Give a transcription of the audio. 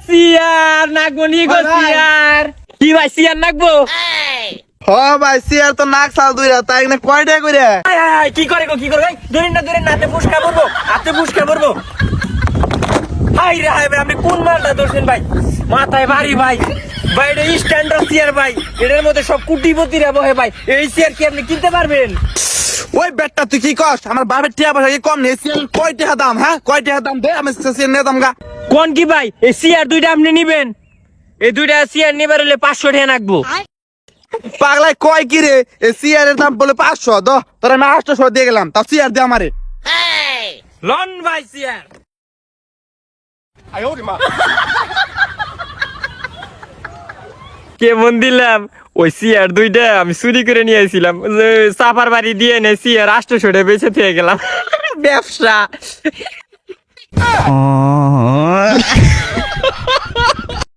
সিয়ার নাকবো নি গো সিয়ার কি ভাই সিয়ার নাকবো হ ভাই সিয়ার তো নাক সাল দুইরা তাই না কয়টা করে কি করে গো কি করে ভাই ধরেন না হাতে পুষ্কা পড়বো হাই রে হাই ভাই আপনি কোন মালটা ধরছেন ভাই মাথায় ভারী ভাই ভাই এটা স্ট্যান্ডার্ড চেয়ার ভাই এটার মধ্যে সব কুটিপতিরা বহে ভাই এই চেয়ার কি আপনি কিনতে পারবেন ওই বেটটা তুই কি কস আমার বাপের টিয়া পয়সা কি কম নেই সিয়ার কয় টাকা দাম হ্যাঁ কয় টাকা দাম দে আমি সিয়ার নিয়ে দাম গা কোন কি ভাই এই চেয়ার দুইটা আপনি নিবেন এই দুইটা চেয়ার নিবার হলে 500 টাকা রাখবো পাগলাই কয় কি রে এই সিয়ারের দাম বলে 500 দ তোর আমি 800 দিয়ে গেলাম তাও সিয়ার দে আমারে লন ভাই চেয়ার কেমন দিলাম ওই চেয়ার দুইটা আমি চুরি করে নিয়ে আসছিলাম সাফার বাড়ি দিয়ে নে চেয়ার 800 টাকা বেঁচে থেকে গেলাম ব্যবসা